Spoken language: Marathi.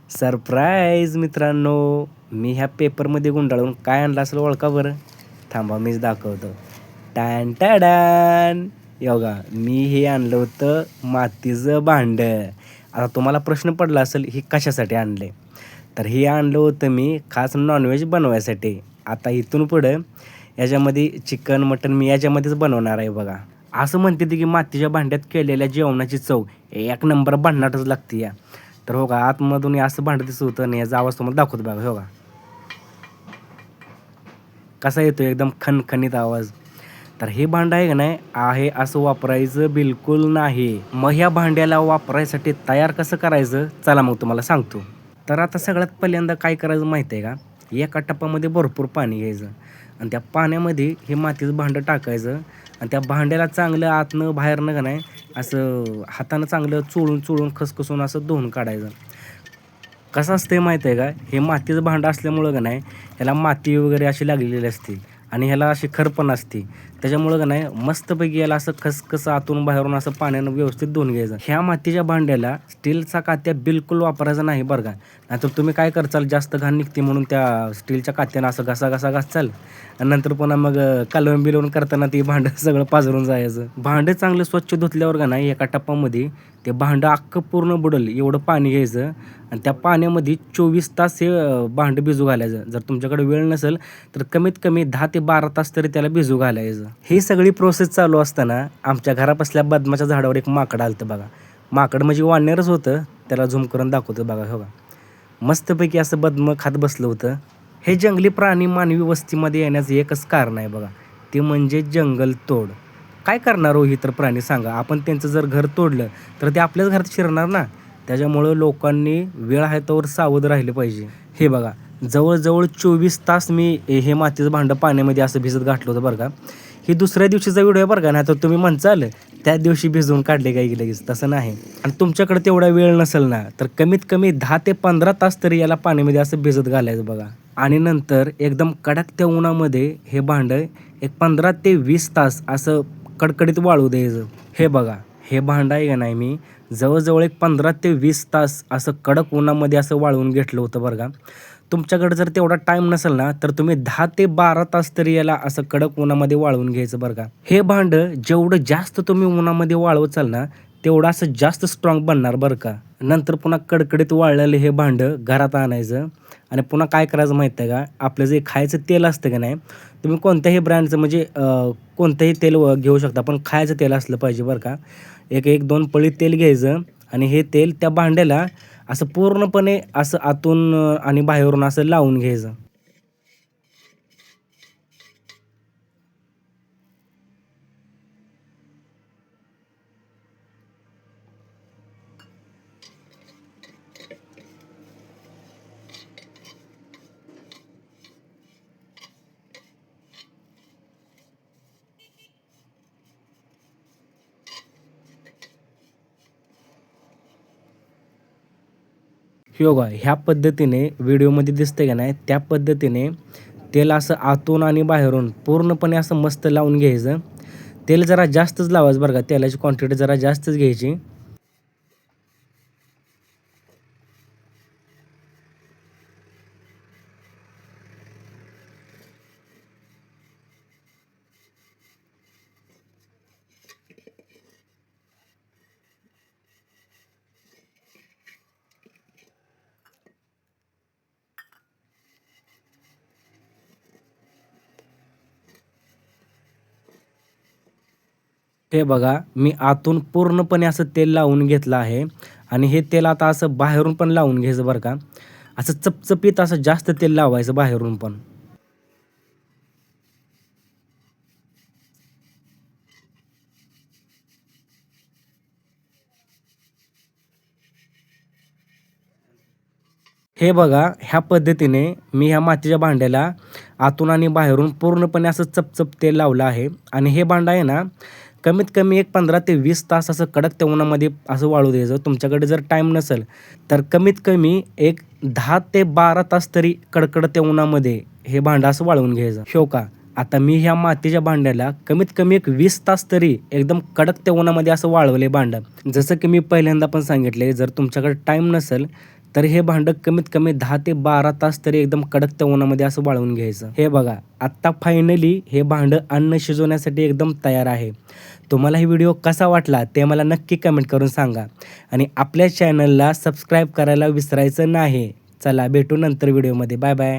सरप्राईज मित्रांनो, मी ह्या पेपरमध्ये गुंडाळून काय आणलं असेल ओळखा बरं? थांबा मीच दाखवतो. टॅन टॅडॅन! हे बघा, मी हे आणलं होतं मातीचं भांडं. आता तुम्हाला प्रश्न पडला असेल, हे कशासाठी आणले? तर हे आणलं होतं मी खास नॉनव्हेज बनवायसाठी. आता इथून पुढं याच्यामध्ये चिकन, मटण मी याच्यामध्येच बनवणार आहे बघा. असं म्हणतात की मातीच्या भांड्यात केलेल्या जेवणाची चव एक नंबर भन्नाटच लागते या. तर हो का, आतमधून हे असं भांडं दिसत होतं आणि याचा आवाज तुम्हाला दाखवतो बघा. हो का, कसा येतो एकदम खणखणीत आवाज. तर हे भांडं आहे का नाही, आहे असं वापरायचं बिलकुल नाही. मग ह्या भांड्याला वापरायसाठी तयार कसं करायचं, चला मग तुम्हाला सांगतो. तर आता सगळ्यात पहिल्यांदा काय करायचं माहिती आहे का, एका टपामध्ये भरपूर पाणी घ्यायचं आणि त्या पाण्यामध्ये हे मातीचं भांडं टाकायचं आणि त्या भांड्याला चांगलं आतनं बाहेरनं का नाही असं हातानं चांगलं चोळून चोळून खसखसून असं धुवून काढायचं. कसं असतंय माहिती आहे का, हे मातीचं भांडं असल्यामुळं का नाही ह्याला माती वगैरे अशी लागलेली असते आणि ह्याला अशी खर पण असते. त्याच्यामुळं का नाही मस्तपैकी याला असं खसखस आतून बाहेरून असं पाण्यानं व्यवस्थित धुवून घ्यायचं. ह्या मातीच्या भांड्याला स्टीलचा कात्या बिलकुल वापरायचा नाही बरं का. नाहीतर तुम्ही काय करचाल, जास्त घाण निघते म्हणून त्या स्टीलच्या कात्यानं असं घासा घासचाल आणि नंतर पुन्हा मग कालवून बिलवून करताना ते भांडं सगळं पाझरून जायचं. भांडं चांगलं स्वच्छ धुतल्यावर का नाही एका टप्पामध्ये ते भांडं अख्खं पूर्ण बुडेल एवढं पाणी घ्यायचं आणि त्या पाण्यामध्ये 24 तास हे भांडं भिजू घालायचं. जर तुमच्याकडे वेळ नसेल तर कमीत कमी 10 ते 12 तास तरी त्याला भिजू घालायचं. ही सगळी प्रोसेस चालू असताना आमच्या घरापासल्या बदमाच्या झाडावर एक माकड आलतं बघा. माकड म्हणजे वानरच होतं, त्याला झूम करून दाखवतो बघा. हो का, मस्तपैकी असं बदम खात बसलं होतं. हे जंगली प्राणी मानवी वस्तीमध्ये येण्याचं एकच कारण आहे बघा, ते म्हणजे जंगलतोड. काय करणार हो ही तर प्राणी सांगा, आपण त्यांचं जर घर तोडलं तर ते आपल्याच घरात शिरणार ना. त्याच्यामुळं लोकांनी वेळ आहे तोवर सावध राहिले पाहिजे. हे बघा, जवळजवळ 24 तास मी हे मातीचं भांडं पाण्यामध्ये असं भिजत घातलं होतं बरं का. ही दुसऱ्या दिवशीचा व्हिडिओ आहे बरं का, नाही तर तुम्ही म्हणचाल त्या दिवशी भिजवून काढले काय लगेच, तसं नाही. आणि तुमच्याकडे तेवढा वेळ नसेल ना तर कमीत कमी 10 ते 15 तास तरी याला पाण्यामध्ये असं भिजत घालायचं बघा. आणि नंतर एकदम कडक त्या उन्हामध्ये हे भांडं एक 15 ते 20 तास असं कडकडीत वाळू द्यायचं. हे बघा, हे भांडं आहे का नाही मी जवळजवळ एक 15 ते 20 तास असं कडक उन्हामध्ये असं वाळवून घेतलं होतं बरं का. तुमच्याकडे जर तेवढा टाईम नसेल ना तर तुम्ही 10 ते 12 तास तरी याला असं कडक उन्हामध्ये वाळवून घ्यायचं बरं का. हे भांडं जेवढं जास्त तुम्ही उन्हामध्ये वाळवचाल ना तेवढं असं जास्त स्ट्रॉंग बनणार बरं का. नंतर पुन्हा कडकडीत वाळलेलं हे भांडं घरात आणायचं आणि पुन्हा काय करायचं माहिती आहे का, आपलं जे खायचं तेल असतं का नाही, तुम्ही कोणत्याही ब्रँडचं म्हणजे कोणतंही तेल घेऊ शकता, पण खायचं तेल असलं पाहिजे बरं का. एक एक 2 पळी तेल घ्यायचं आणि हे तेल त्या भांड्याला असं पूर्णपणे असं आतून आणि बाहेरून असं लावून घ्यायचं. हे बघा, ह्या पद्धतीने व्हिडिओमध्ये दिसतंय का नाही, त्या पद्धतीने तेल असं आतून आणि बाहेरून पूर्णपणे असं मस्त लावून घ्यायचं. तेल जरा जास्तच लावायचं बरं का, तेलाची क्वांटिटी जरा जास्तच घ्यायची. हे बघा, मी आतून पूर्णपणे असं तेल लावून घेतलं आहे आणि हे तेल आता असं बाहेरून पण लावून घ्यायचं बरं का. असं चपचपीत असं जास्त तेल लावायचं बाहेरून पण. हे बघा, ह्या पद्धतीने मी ह्या मातीच्या भांड्याला आतून आणि बाहेरून पूर्णपणे असं चपचप तेल लावलं आहे आणि हे भांडं आहे ना, कमीत कमी एक 15 ते 20 तास असं कडक त्या उन्हामध्ये असं वाळू द्यायचं. तुमच्याकडे जर टाईम नसेल तर कमीत कमी एक 10 ते 12 तास तरी कडकडत्या उन्हामध्ये हे भांडं असं वाळवून घ्यायचं. हो का, आता मी ह्या मातीच्या भांड्याला कमीत कमी एक 20 तास तरी एकदम कडक त्या उन्हामध्ये असं वाळवले भांडं. जसं की मी पहिल्यांदा पण सांगितले, जर तुमच्याकडे टाईम नसेल तर हे भांडं कमीत कमी 10 ते 12 तास तरी एकदम कडक त्या उन्हामध्ये असं वाळवून घ्यायचं. हे बघा, आत्ता फायनली हे भांडं अन्न शिजवण्यासाठी एकदम तयार आहे. तुम्हाला हा व्हिडिओ कसा वाटला ते मला नक्की कमेंट करून सांगा आणि आपल्या चॅनलला सबस्क्राईब करायला विसरायचं नाही. चला भेटू नंतर व्हिडिओमध्ये. Bye bye.